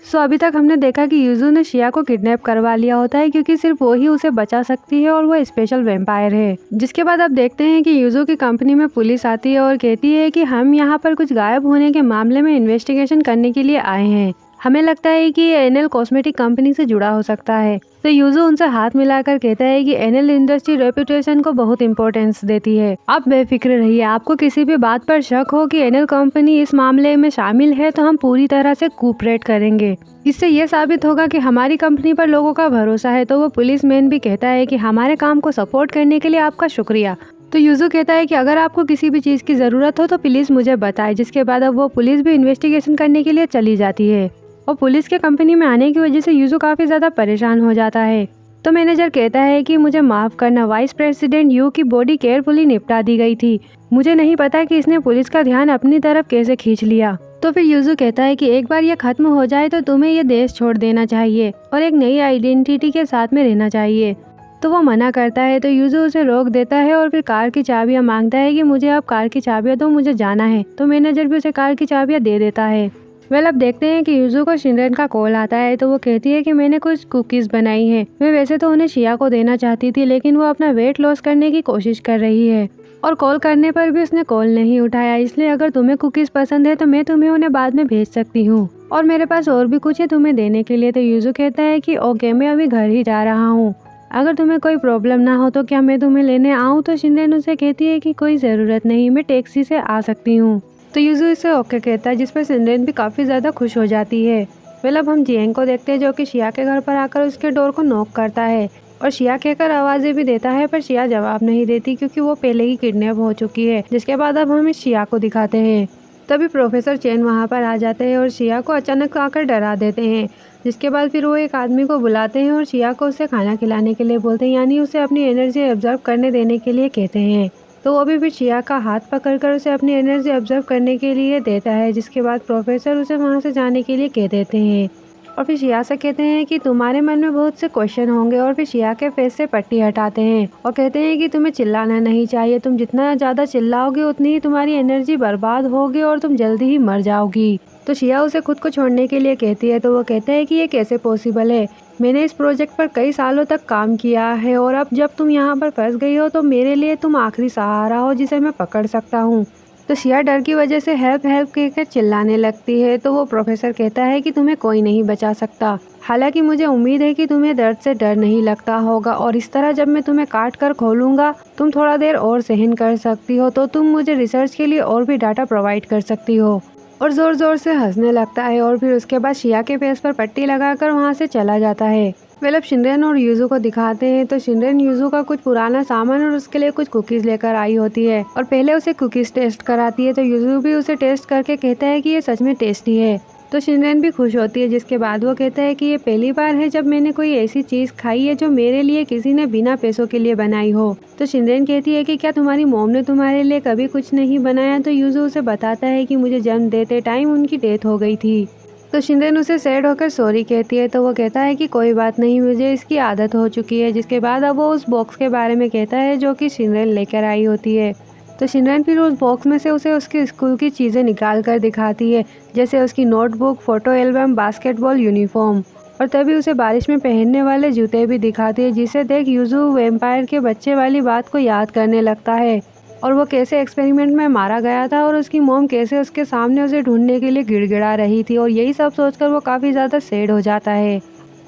अभी तक हमने देखा कि यूजू ने शिया को किडनैप करवा लिया होता है क्योंकि सिर्फ वो ही उसे बचा सकती है और वो स्पेशल वैम्पायर है। जिसके बाद अब देखते हैं कि यूजू की कंपनी में पुलिस आती है और कहती है कि हम यहाँ पर कुछ गायब होने के मामले में इन्वेस्टिगेशन करने के लिए आए हैं। हमें लगता है कि ये एनएल कॉस्मेटिक कंपनी से जुड़ा हो सकता है। तो यूजू उनसे हाथ मिलाकर कहता है कि एनएल इंडस्ट्री रेपुटेशन को बहुत इंपॉर्टेंस देती है। आप बेफिक्र रहिए, आपको किसी भी बात पर शक हो कि एनएल कंपनी इस मामले में शामिल है तो हम पूरी तरह से कोऑपरेट करेंगे। इससे ये साबित होगा कि हमारी कंपनी पर लोगों का भरोसा है। तो वो पुलिसमैन भी कहता है कि हमारे काम को सपोर्ट करने के लिए आपका शुक्रिया। तो यूजू कहता है कि अगर आपको किसी भी चीज की जरूरत हो तो प्लीज मुझे बताएं। जिसके बाद अब वो पुलिस भी इन्वेस्टिगेशन करने के लिए चली जाती है और पुलिस के कंपनी में आने की वजह से यूजू काफी ज्यादा परेशान हो जाता है। तो मैनेजर कहता है कि मुझे माफ करना, वाइस प्रेसिडेंट यू की बॉडी केयरफुली निपटा दी गई थी। मुझे नहीं पता कि इसने पुलिस का ध्यान अपनी तरफ कैसे खींच लिया। तो फिर यूजू कहता है कि एक बार ये खत्म हो जाए तो तुम्हें ये देश छोड़ देना चाहिए और एक नई आइडेंटिटी के साथ में रहना चाहिए। तो वो मना करता है। तो यूजू उसे रोक देता है और फिर कार की चाबियां मांगता है कि मुझे अब कार की चाबियां दो, मुझे जाना है। तो मैनेजर भी उसे कार की चाबियां दे देता है। अब देखते हैं कि यूजू को शिनरेन का कॉल आता है। तो वो कहती है कि मैंने कुछ कुकीज बनाई हैं। मैं वैसे तो उन्हें शिया को देना चाहती थी लेकिन वो अपना वेट लॉस करने की कोशिश कर रही है और कॉल करने पर भी उसने कॉल नहीं उठाया। इसलिए अगर तुम्हें कुकीज पसंद है तो मैं तुम्हें उन्हें बाद में भेज सकती हूँ और मेरे पास और भी कुछ है तुम्हें देने के लिए। तो यूजू कहता है कि ओके, मैं अभी घर ही जा रहा हूँ, अगर तुम्हें कोई प्रॉब्लम ना हो तो क्या मैं तुम्हें लेने आऊँ। तो शिनरेन उसे कहती है कि कोई ज़रूरत नहीं, मैं टैक्सी से आ सकती हूँ। तो यूजू इसे ओके कहता है जिस पर शिनरेन भी काफ़ी ज़्यादा खुश हो जाती है। अब हम जियांग को देखते हैं जो कि शिया के घर पर आकर उसके डोर को नॉक करता है और शिया कहकर आवाज़ें भी देता है पर शिया जवाब नहीं देती क्योंकि वो पहले ही किडनैप हो चुकी है। जिसके बाद अब हम शिया को दिखाते हैं। तभी प्रोफेसर चेन वहाँ पर आ जाते हैं और शिया को अचानक आकर डरा देते हैं। जिसके बाद फिर वो एक आदमी को बुलाते हैं और शिया को उसे खाना खिलाने के लिए बोलते हैं, यानी उसे अपनी एनर्जी ऑब्जर्व करने देने के लिए कहते हैं। तो वो भी फिर शिया का हाथ पकड़कर उसे अपनी एनर्जी ऑब्जर्व करने के लिए देता है। जिसके बाद प्रोफेसर उसे वहाँ से जाने के लिए कह देते हैं और फिर शिया से कहते हैं कि तुम्हारे मन में बहुत से क्वेश्चन होंगे और फिर शिया के फेस से पट्टी हटाते हैं और कहते हैं कि तुम्हें चिल्लाना नहीं चाहिए, तुम जितना ज़्यादा चिल्लाओगे उतनी ही तुम्हारी एनर्जी बर्बाद होगी और तुम जल्दी ही मर जाओगी। तो शिया उसे खुद को छोड़ने के लिए कहती है। तो वो कहता है कि ये कैसे पॉसिबल है, मैंने इस प्रोजेक्ट पर कई सालों तक काम किया है और अब जब तुम यहाँ पर फंस गई हो तो मेरे लिए तुम आखिरी सहारा हो जिसे मैं पकड़ सकता हूँ। तो शिया डर की वजह से हेल्प हेल्प कहकर चिल्लाने लगती है। तो वो प्रोफेसर कहता है कि तुम्हें कोई नहीं बचा सकता, हालांकि मुझे उम्मीद है कि तुम्हें दर्द से डर नहीं लगता होगा और इस तरह जब मैं तुम्हें काट कर खोलूँगा तुम थोड़ा देर और सहन कर सकती हो, तो तुम मुझे रिसर्च के लिए और भी डाटा प्रोवाइड कर सकती हो। और ज़ोर ज़ोर से हंसने लगता है और फिर उसके बाद शिया के फेस पर पट्टी लगाकर वहाँ से चला जाता है। अब शिनरेन और यूजू को दिखाते हैं। तो शिनरेन यूजू का कुछ पुराना सामान और उसके लिए कुछ कुकीज़ लेकर आई होती है और पहले उसे कुकीज़ टेस्ट कराती है। तो यूजू भी उसे टेस्ट करके कहता है कि ये सच में टेस्टी है। तो शिनरेन भी खुश होती है। जिसके बाद वो कहता है कि ये पहली बार है जब मैंने कोई ऐसी चीज़ खाई है जो मेरे लिए किसी ने बिना पैसों के लिए बनाई हो। तो शिनरेन कहती है कि क्या तुम्हारी मॉम ने तुम्हारे लिए कभी कुछ नहीं बनाया। तो यूजू उसे बताता है कि मुझे जन्म देते टाइम उनकी डेथ हो गई थी। तो शिनरेन उसे सैड होकर सॉरी कहती है। तो वो कहता है कि कोई बात नहीं, मुझे इसकी आदत हो चुकी है। जिसके बाद अब वो उस बॉक्स के बारे में कहता है जो कि शिनरेन लेकर आई होती है। तो शिनरेन फिर उस बॉक्स में से उसे उसके स्कूल की चीज़ें निकाल कर दिखाती है, जैसे उसकी notebook, photo album, basketball uniform और तभी उसे बारिश में पहनने वाले जूते भी दिखाती है। जिसे देख यूजू वैम्पायर के बच्चे वाली बात को याद करने लगता है और वो कैसे एक्सपेरिमेंट में मारा गया था और उसकी मॉम कैसे उसके सामने उसे ढूंढने के लिए गिड़गिड़ा रही थी और यही सब सोचकर वो काफ़ी ज़्यादा सैड हो जाता है।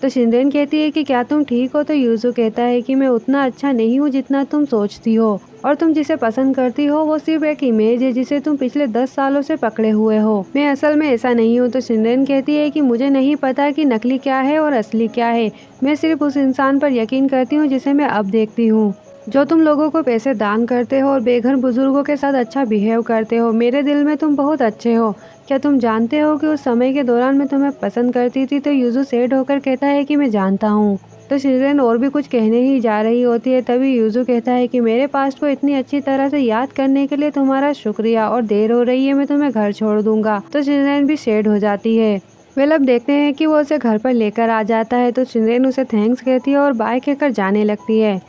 तो शिनरेन कहती है कि क्या तुम ठीक हो। तो यूजू कहता है कि मैं उतना अच्छा नहीं हूँ जितना तुम सोचती हो और तुम जिसे पसंद करती हो वो सिर्फ एक इमेज है जिसे तुम पिछले 10 सालों से पकड़े हुए हो, मैं असल में ऐसा नहीं हूँ। तो शिनरेन कहती है कि मुझे नहीं पता कि नकली क्या है और असली क्या है, मैं सिर्फ उस इंसान पर यकीन करती हूँ जिसे मैं अब देखती हूँ, जो तुम लोगों को पैसे दान करते हो और बेघर बुजुर्गों के साथ अच्छा बिहेव करते हो। मेरे दिल में तुम बहुत अच्छे हो। क्या तुम जानते हो कि उस समय के दौरान मैं तुम्हें पसंद करती थी। तो यूजू सैड होकर कहता है कि मैं जानता हूँ। तो शिनरेन और भी कुछ कहने ही जा रही होती है, तभी यूजू कहता है कि मेरे पास्ट को इतनी अच्छी तरह से याद करने के लिए तुम्हारा शुक्रिया और देर हो रही है, मैं तुम्हें घर छोड़ दूंगा। तो शिनरेन भी सैड हो जाती है। अब देखते हैं कि वो उसे घर पर लेकर आ जाता है। तो शिनरेन उसे थैंक्स कहती है और बाय कहकर जाने लगती है।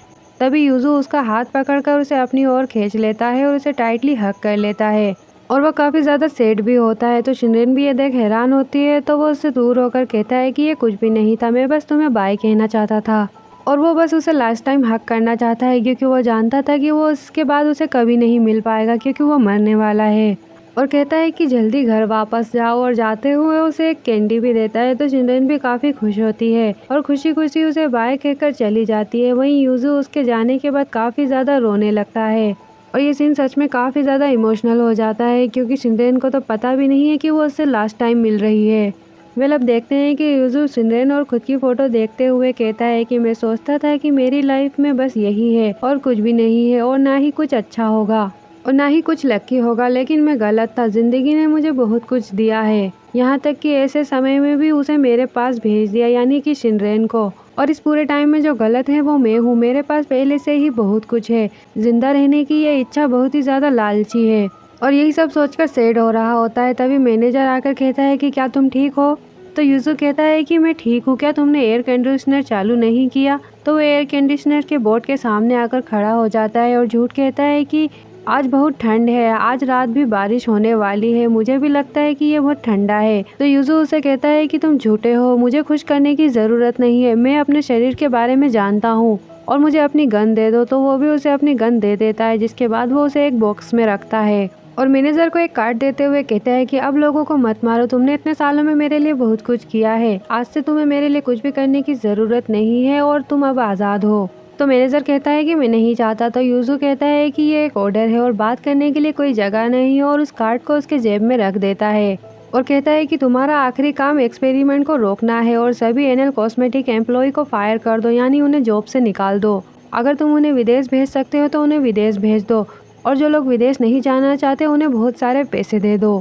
तभी यूजू उसका हाथ पकड़कर उसे अपनी ओर खींच लेता है और उसे टाइटली हग कर लेता है। और वो काफ़ी ज़्यादा सैड भी होता है। तो शिनरेन भी ये देख हैरान होती है, तो वो उससे दूर होकर कहता है कि ये कुछ भी नहीं था, मैं बस तुम्हें बाय कहना चाहता था। और वो बस उसे लास्ट टाइम हक करना चाहता है, क्योंकि वो जानता था कि वो उसके बाद उसे कभी नहीं मिल पाएगा, क्योंकि वो मरने वाला है। और कहता है कि जल्दी घर वापस जाओ, और जाते हुए उसे एक कैंडी भी देता है। तो शिनरेन भी काफ़ी खुश होती है और खुशी खुशी उसे बाय कहकर चली जाती है। वहीं यूजू उसके जाने के बाद काफ़ी ज़्यादा रोने लगता है। और ये सीन सच में काफ़ी ज़्यादा इमोशनल हो जाता है, क्योंकि शिनरेन को तो पता भी नहीं है कि वो उससे लास्ट टाइम मिल रही है। वेल, अब देखते हैं कि यूजू शिनरेन और खुद की फ़ोटो देखते हुए कहता है कि मैं सोचता था कि मेरी लाइफ में बस यही है और कुछ भी नहीं है, और ना ही कुछ अच्छा होगा और ना ही कुछ लकी होगा, लेकिन मैं गलत था। ज़िंदगी ने मुझे बहुत कुछ दिया है, यहाँ तक कि ऐसे समय में भी उसे मेरे पास भेज दिया, यानी कि शिनरेन को। और इस पूरे टाइम में जो गलत है वो मैं हूँ। मेरे पास पहले से ही बहुत कुछ है। जिंदा रहने की ये इच्छा बहुत ही ज़्यादा लालची है। और यही सब सोचकर सैड हो रहा होता है। तभी मैनेजर आकर कहता है कि क्या तुम ठीक हो? तो यूजू कहता है कि मैं ठीक हूँ, क्या तुमने एयर कंडीशनर चालू नहीं किया? तो वो एयर कंडीशनर के बोर्ड के सामने आकर खड़ा हो जाता है और झूठ कहता है कि आज बहुत ठंड है, आज रात भी बारिश होने वाली है, मुझे भी लगता है कि ये बहुत ठंडा है। तो यूजू उसे कहता है कि तुम झूठे हो, मुझे खुश करने की ज़रूरत नहीं है, मैं अपने शरीर के बारे में जानता हूँ, और मुझे अपनी गन दे दो। तो वो भी उसे अपनी गन दे देता है, जिसके बाद वो उसे एक बॉक्स में रखता है और मैनेजर को एक कार्ड देते हुए कहता है कि अब लोगों को मत मारो, तुमने इतने सालों में मेरे लिए बहुत कुछ किया है, आज से तुम्हें मेरे लिए कुछ भी करने की ज़रूरत नहीं है और तुम अब आज़ाद हो। तो मैनेजर कहता है कि मैं नहीं चाहता। तो यूजू कहता है कि ये एक ऑर्डर है और बात करने के लिए कोई जगह नहीं है, और उस कार्ड को उसके जेब में रख देता है और कहता है कि तुम्हारा आखिरी काम एक्सपेरिमेंट को रोकना है और सभी एनएल कॉस्मेटिक एम्प्लॉय को फायर कर दो, यानी उन्हें जॉब से निकाल दो। अगर तुम उन्हें विदेश भेज सकते हो तो उन्हें विदेश भेज दो, और जो लोग विदेश नहीं जाना चाहते उन्हें बहुत सारे पैसे दे दो,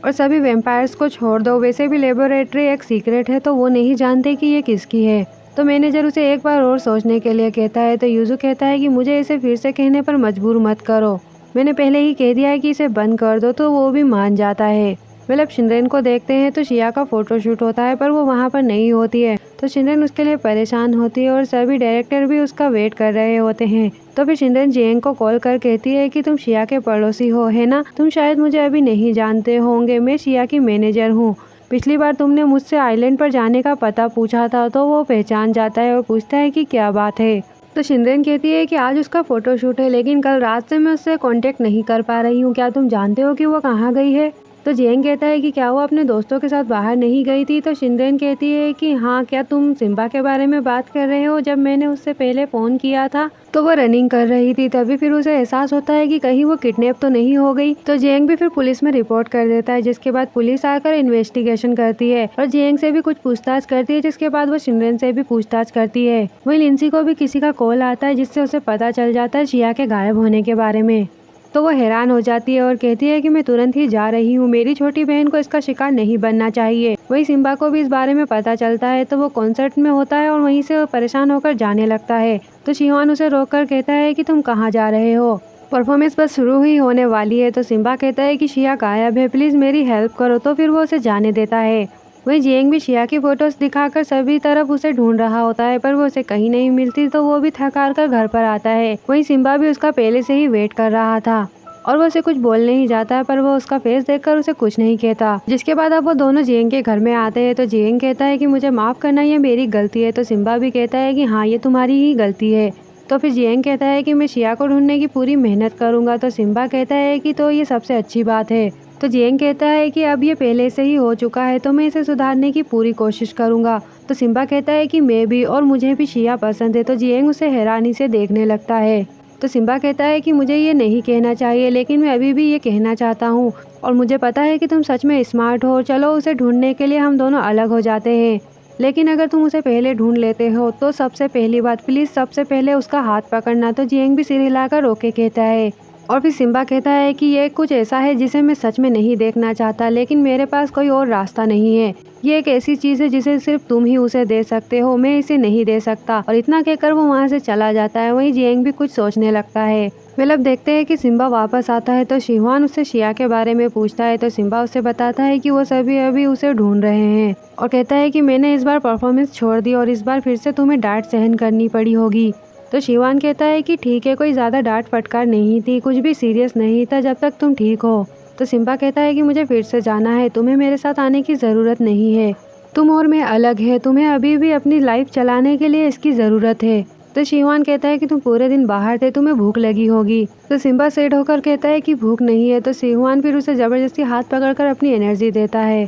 और सभी वेम्पायर्स को छोड़ दो। वैसे भी लेबोरेटरी एक सीक्रेट है, तो वो नहीं जानते कि ये किसकी है। तो मैनेजर उसे एक बार और सोचने के लिए कहता है। तो यूजू कहता है कि मुझे इसे फिर से कहने पर मजबूर मत करो, मैंने पहले ही कह दिया है कि इसे बंद कर दो। तो वो भी मान जाता है। मतलब शिनरेन को देखते हैं तो शिया का फोटोशूट होता है, पर वो वहाँ पर नहीं होती है। तो शिनरेन उसके लिए परेशान होती है और सभी डायरेक्टर भी उसका वेट कर रहे होते हैं। तो फिर शिनरेन जियांग को कॉल कर कहती है कि तुम शिया के पड़ोसी हो, है ना? तुम शायद मुझे अभी नहीं जानते होंगे, मैं शिया की मैनेजर हूँ। पिछली बार तुमने मुझसे आइलैंड पर जाने का पता पूछा था। तो वो पहचान जाता है और पूछता है कि क्या बात है। तो शिनरेन कहती है कि आज उसका फोटोशूट है, लेकिन कल रात से मैं उससे कांटेक्ट नहीं कर पा रही हूँ, क्या तुम जानते हो कि वो कहाँ गई है? तो जियांग कहता है कि क्या वो अपने दोस्तों के साथ बाहर नहीं गई थी? तो शिनरेन कहती है कि हाँ, क्या तुम सिम्बा के बारे में बात कर रहे हो? जब मैंने उससे पहले फ़ोन किया था तो वो रनिंग कर रही थी, तभी फिर उसे एहसास होता है कि कहीं वो किडनैप तो नहीं हो गई। तो जियांग भी फिर पुलिस में रिपोर्ट कर देता है, जिसके बाद पुलिस आकर इन्वेस्टिगेशन करती है और जियांग से भी कुछ पूछताछ करती है, जिसके बाद वो शिनरेन से भी पूछताछ करती है। वहीं लिंसी को भी किसी का कॉल आता है, जिससे उसे पता चल जाता है शिया के गायब होने के बारे में। तो वो हैरान हो जाती है और कहती है कि मैं तुरंत ही जा रही हूँ, मेरी छोटी बहन को इसका शिकार नहीं बनना चाहिए। वही सिम्बा को भी इस बारे में पता चलता है, तो वो कॉन्सर्ट में होता है और वहीं से वो परेशान होकर जाने लगता है। तो शिवान उसे रोककर कहता है कि तुम कहाँ जा रहे हो, परफॉर्मेंस बस शुरू ही होने वाली है। तो सिम्बा कहता है कि शिया गायब है, प्लीज़ मेरी हेल्प करो। तो फिर वो उसे जाने देता है। वहीं जियांग भी शिया की फोटोज दिखाकर सभी तरफ उसे ढूंढ रहा होता है, पर वो उसे कहीं नहीं मिलती। तो वो भी थक हार कर घर पर आता है। वहीं सिम्बा भी उसका पहले से ही वेट कर रहा था और वो उसे कुछ बोल नहीं जाता है, पर वो उसका फेस देखकर उसे कुछ नहीं कहता। जिसके बाद अब वो दोनों जियांग के घर में आते हैं। तो जियांग कहता है कि मुझे माफ़ करना, ये मेरी गलती है। तो सिम्बा भी कहता है कि हाँ, ये तुम्हारी ही गलती है। तो फिर जियांग कहता है कि मैं शिया को ढूंढने की पूरी मेहनत करूँगा। तो सिम्बा कहता है कि तो ये सबसे अच्छी बात है। तो जियांग कहता है कि अब ये पहले से ही हो चुका है, तो मैं इसे सुधारने की पूरी कोशिश करूँगा। तो सिम्बा कहता है कि मैं भी, और मुझे भी शिया पसंद है। तो जियांग उसे हैरानी से देखने लगता है। तो सिम्बा कहता है कि मुझे ये नहीं कहना चाहिए, लेकिन मैं अभी भी ये कहना चाहता हूँ, और मुझे पता है कि तुम सच में स्मार्ट हो। चलो, उसे ढूंढने के लिए हम दोनों अलग हो जाते हैं, लेकिन अगर तुम उसे पहले ढूंढ लेते हो तो सबसे पहली बात, प्लीज़ सबसे पहले उसका हाथ पकड़ना। तो जियांग भी सिर हिलाकर ओके कहता है। और फिर सिम्बा कहता है कि ये कुछ ऐसा है जिसे मैं सच में नहीं देखना चाहता, लेकिन मेरे पास कोई और रास्ता नहीं है। ये एक ऐसी चीज़ है जिसे सिर्फ तुम ही उसे दे सकते हो, मैं इसे नहीं दे सकता। और इतना कहकर वो वहाँ से चला जाता है। वहीं जियांग भी कुछ सोचने लगता है। अब देखते हैं कि सिम्बा वापस आता है। तो शिवान उससे शिया के बारे में पूछता है। तो सिम्बा उसे बताता है कि वो सभी अभी उसे ढूंढ रहे हैं, और कहता है कि मैंने इस बार परफॉर्मेंस छोड़ दी और इस बार फिर से तुम्हें डांट सहन करनी पड़ी होगी। तो शिवान कहता है कि ठीक है, कोई ज़्यादा डांट फटकार नहीं थी, कुछ भी सीरियस नहीं था जब तक तुम ठीक हो। तो सिम्बा कहता है कि मुझे फिर से जाना है, तुम्हें मेरे साथ आने की ज़रूरत नहीं है, तुम और मैं अलग है, तुम्हें अभी भी अपनी लाइफ चलाने के लिए इसकी ज़रूरत है। तो शिवान कहता है कि तुम पूरे दिन बाहर थे, तुम्हें भूख लगी होगी। तो सिम्बा सेठ होकर कहता है कि भूख नहीं है। तो शिवान फिर उसे ज़बरदस्ती हाथ पकड़कर अपनी एनर्जी देता है।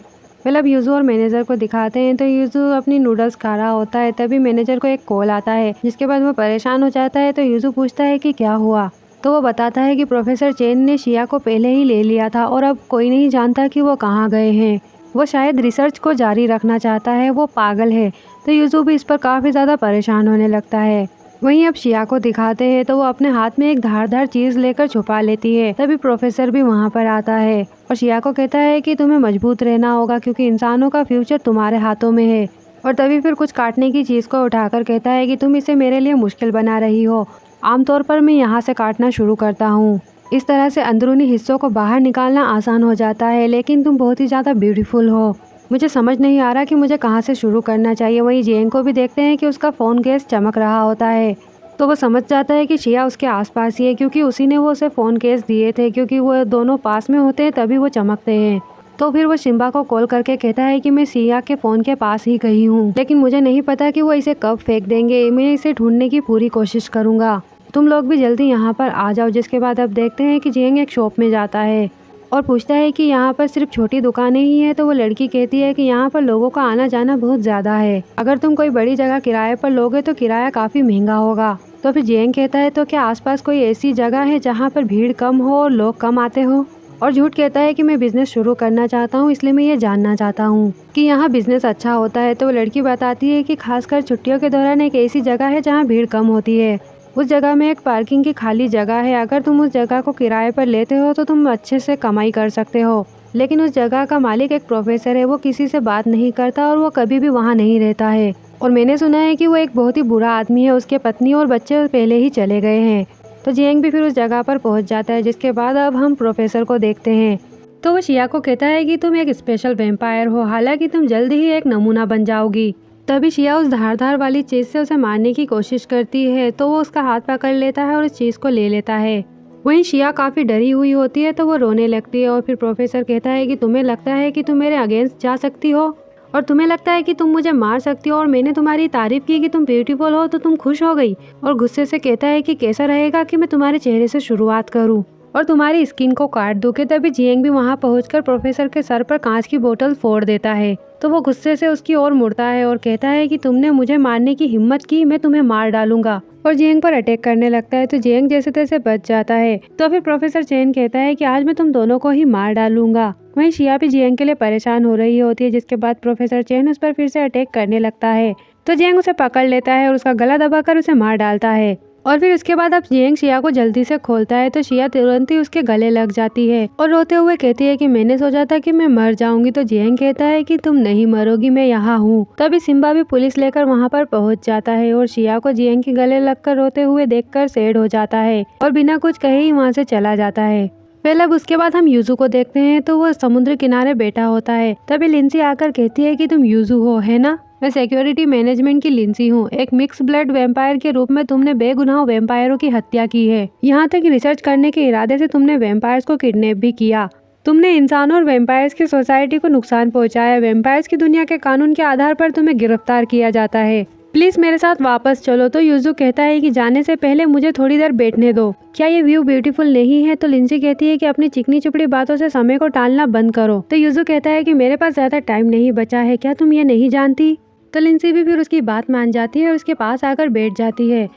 मतलब यूजू और मैनेजर को दिखाते हैं तो यूजू अपनी नूडल्स खा रहा होता है, तभी मैनेजर को एक कॉल आता है, जिसके बाद वो परेशान हो जाता है। तो यूजू पूछता है कि क्या हुआ। तो वो बताता है कि प्रोफेसर चेन ने शिया को पहले ही ले लिया था और अब कोई नहीं जानता कि वो कहाँ गए हैं। वो शायद रिसर्च को जारी रखना चाहता है, वो पागल है। तो यूजू भी इस पर काफ़ी ज़्यादा परेशान होने लगता है। वहीं अब शिया को दिखाते हैं तो वो अपने हाथ में एक धारदार चीज़ लेकर छुपा लेती है। तभी प्रोफेसर भी वहाँ पर आता है और शिया को कहता है कि तुम्हें मजबूत रहना होगा क्योंकि इंसानों का फ्यूचर तुम्हारे हाथों में है। और तभी फिर कुछ काटने की चीज़ को उठाकर कहता है कि तुम इसे मेरे लिए मुश्किल बना रही हो, आमतौर पर मैं यहाँ से काटना शुरू करता हूँ। इस तरह से अंदरूनी हिस्सों को बाहर निकालना आसान हो जाता है, लेकिन तुम बहुत ही ज़्यादा ब्यूटीफुल हो, मुझे समझ नहीं आ रहा कि मुझे कहाँ से शुरू करना चाहिए। वहीं जेंग को भी देखते हैं कि उसका फ़ोन केस चमक रहा होता है, तो वो समझ जाता है कि शिया उसके आसपास ही है क्योंकि उसी ने वो उसे फ़ोन केस दिए थे, क्योंकि वो दोनों पास में होते हैं तभी वो चमकते हैं। तो फिर वो सिम्बा को कॉल करके कहता है कि मैं शिया के फ़ोन के पास ही गई हूँ, लेकिन मुझे नहीं पता कि वो इसे कब फेंक देंगे, मैं इसे ढूंढने की पूरी कोशिश करूँगा, तुम लोग भी जल्दी यहाँ पर आ जाओ। जिसके बाद अब देखते हैं कि जेंग एक शॉप में जाता है और पूछता है कि यहाँ पर सिर्फ छोटी दुकानें ही हैं। तो वो लड़की कहती है कि यहाँ पर लोगों का आना जाना बहुत ज़्यादा है, अगर तुम कोई बड़ी जगह किराए पर लोगे तो किराया काफ़ी महंगा होगा। तो फिर जेंग कहता है तो क्या आसपास कोई ऐसी जगह है जहाँ पर भीड़ कम हो और लोग कम आते हो। और झूठ कहता है कि मैं बिज़नेस शुरू करना चाहता हूँ, इसलिए मैं ये जानना चाहता हूँ कि यहाँ बिज़नेस अच्छा होता है। तो वो लड़की बताती है कि खासकर छुट्टियों के दौरान एक ऐसी जगह है जहाँ भीड़ कम होती है, उस जगह में एक पार्किंग की खाली जगह है, अगर तुम उस जगह को किराए पर लेते हो तो तुम अच्छे से कमाई कर सकते हो। लेकिन उस जगह का मालिक एक प्रोफेसर है, वो किसी से बात नहीं करता और वो कभी भी वहाँ नहीं रहता है, और मैंने सुना है कि वो एक बहुत ही बुरा आदमी है, उसके पत्नी और बच्चे पहले ही चले गए हैं। तो जेंग भी फिर उस जगह पर पहुँच जाता है। जिसके बाद अब हम प्रोफेसर को देखते हैं तो वो शिया को कहता है कि तुम एक स्पेशल वैम्पायर हो, हालांकि तुम जल्द ही एक नमूना बन जाओगी। तभी शिया उस धारदार वाली चीज़ से उसे मारने की कोशिश करती है, तो वो उसका हाथ पकड़ लेता है और उस चीज़ को ले लेता है। वहीं शिया काफ़ी डरी हुई होती है तो वो रोने लगती है और फिर प्रोफेसर कहता है कि तुम्हें लगता है कि तुम मेरे अगेंस्ट जा सकती हो और तुम्हें लगता है कि तुम मुझे मार सकती हो, और मैंने तुम्हारी तारीफ की कि तुम ब्यूटीफुल हो तो तुम खुश हो गई। और गुस्से से कहता है कि कैसा रहेगा कि मैं तुम्हारे चेहरे से शुरुआत करूं और तुम्हारी स्किन को काट दूं। कि तभी जियांग भी वहां पहुंचकर प्रोफेसर के सर पर कांच की बोतल फोड़ देता है। तो वो गुस्से से उसकी ओर मुड़ता है और कहता है कि तुमने मुझे मारने की हिम्मत की, मैं तुम्हें मार डालूंगा, और जियांग पर अटैक करने लगता है। तो जियांग जैसे तैसे बच जाता है। तो फिर प्रोफेसर चेन कहता है कि आज मैं तुम दोनों को ही मार डालूंगा। वहीं शिया भी जियांग के लिए परेशान हो रही होती है। जिसके बाद प्रोफेसर चेन उस पर फिर से अटैक करने लगता है। तो जियांग उसे पकड़ लेता है और उसका गला दबाकर उसे मार डालता है। और फिर उसके बाद अब जियांग शिया को जल्दी से खोलता है तो शिया तुरंत ही उसके गले लग जाती है और रोते हुए कहती है कि मैंने सोचा था कि मैं मर जाऊंगी। तो जियांग कहता है कि तुम नहीं मरोगी, मैं यहाँ हूँ। तभी सिम्बा भी पुलिस लेकर वहाँ पर पहुँच जाता है और शिया को जियांग के गले लगकर रोते हुए देखकर सैड हो जाता है और बिना कुछ कहे ही वहाँ से चला जाता है। पहले अब उसके बाद हम यूजू को देखते हैं तो वो समुद्र किनारे बैठा होता है। तभी लिंसी आकर कहती है कि तुम यूजू हो, है ना? मैं सिक्योरिटी मैनेजमेंट की लिंसी हूँ। एक मिक्स ब्लड वैम्पायर के रूप में तुमने बेगुनाह वैम्पायरों की हत्या की है। यहाँ तक रिसर्च करने के इरादे से तुमने वैम्पायर्स को किडनैप भी किया। तुमने इंसानों और वैम्पायर्स की सोसाइटी को नुकसान पहुँचाया। वैम्पायर्स की दुनिया के कानून के आधार पर तुम्हें गिरफ्तार किया जाता है। प्लीज मेरे साथ वापस चलो। तो यूजू कहता है कि जाने से पहले मुझे थोड़ी देर बैठने दो। क्या ये व्यू ब्यूटीफुल नहीं है? तो लिंसी कहती है कि अपनी चिकनी चुपड़ी बातों से समय को टालना बंद करो। तो यूजू कहता है कि मेरे पास ज्यादा टाइम नहीं बचा है, क्या तुम ये नहीं जानती? तो लिंसी भी फिर उसकी बात मान जाती है और उसके पास आकर बैठ जाती है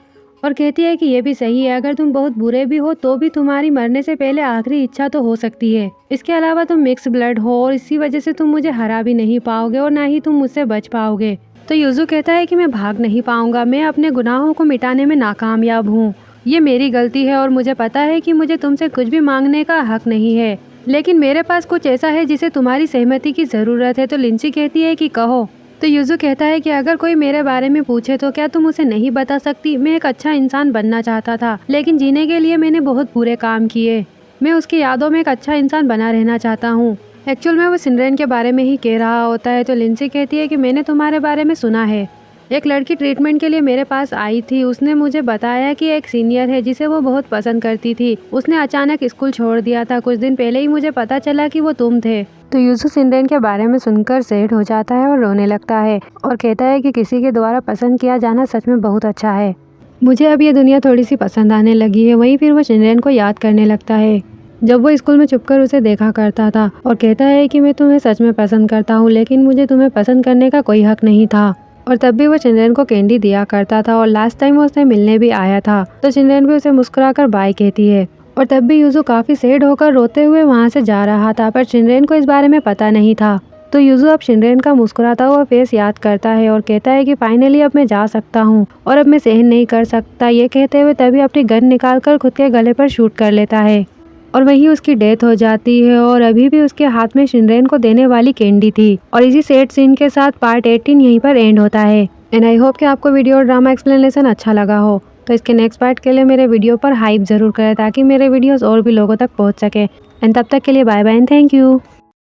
और कहती है कि ये भी सही है, अगर तुम बहुत बुरे भी हो तो भी तुम्हारी मरने से पहले आखिरी इच्छा तो हो सकती है। इसके अलावा तुम मिक्स ब्लड हो और इसी वजह से तुम मुझे हरा भी नहीं पाओगे और ना ही तुम मुझसे बच पाओगे। तो यूजू कहता है कि मैं भाग नहीं पाऊंगा, मैं अपने गुनाहों को मिटाने में नाकामयाब हूँ। ये मेरी गलती है और मुझे पता है कि मुझे तुमसे कुछ भी मांगने का हक नहीं है, लेकिन मेरे पास कुछ ऐसा है जिसे तुम्हारी सहमति की ज़रूरत है। तो लिंसी कहती है कि कहो। तो यूजू कहता है कि अगर कोई मेरे बारे में पूछे तो क्या तुम उसे नहीं बता सकती? मैं एक अच्छा इंसान बनना चाहता था, लेकिन जीने के लिए मैंने बहुत बुरे काम किए। मैं उसकी यादों में एक अच्छा इंसान बना रहना चाहता हूँ। एक्चुअल में वो सिनरेन के बारे में ही कह रहा होता है। तो लिंसी कहती है कि मैंने तुम्हारे बारे में सुना है, एक लड़की ट्रीटमेंट के लिए मेरे पास आई थी। उसने मुझे बताया कि एक सीनियर है जिसे वो बहुत पसंद करती थी। उसने अचानक स्कूल छोड़ दिया था। कुछ दिन पहले ही मुझे पता चला कि वो तुम थे। तो यूसुफ शिनरेन के बारे में सुनकर सैड हो जाता है और रोने लगता है और कहता है कि किसी के द्वारा पसंद किया जाना सच में बहुत अच्छा है। मुझे अब ये दुनिया थोड़ी सी पसंद आने लगी है। वहीं फिर वो शिनरेन को याद करने लगता है जब वो स्कूल में छुपकर उसे देखा करता था और कहता है कि मैं तुम्हें सच में पसंद करता हूँ, लेकिन मुझे तुम्हें पसंद करने का कोई हक नहीं था। और तब भी वो शिनरेन को कैंडी दिया करता था और लास्ट टाइम वो उससे मिलने भी आया था तो शिनरेन भी उसे मुस्कुराकर बाय कहती है। और तब भी यूजू काफी सैड होकर रोते हुए वहाँ से जा रहा था, पर शिनरेन को इस बारे में पता नहीं था। तो यूजू अब शिनरेन का मुस्कुराता हुआ फेस याद करता है और कहता है कि फाइनली अब मैं जा सकता हूँ और अब मैं सहन नहीं कर सकता। ये कहते हुए तभी अपनी गन निकालकर खुद के गले पर शूट कर लेता है और वहीं उसकी डेथ हो जाती है। और अभी भी उसके हाथ में शिनरेन को देने वाली कैंडी थी। और इसी सैड सीन के साथ पार्ट 18 यहीं पर एंड होता है। एंड आई होप कि आपको वीडियो और ड्रामा एक्सप्लेनेशन अच्छा लगा हो। तो इसके नेक्स्ट पार्ट के लिए मेरे वीडियो पर हाइप जरूर करें ताकि मेरे वीडियोस और भी लोगों तक पहुंच सके। एंड तब तक के लिए bye bye and thank you.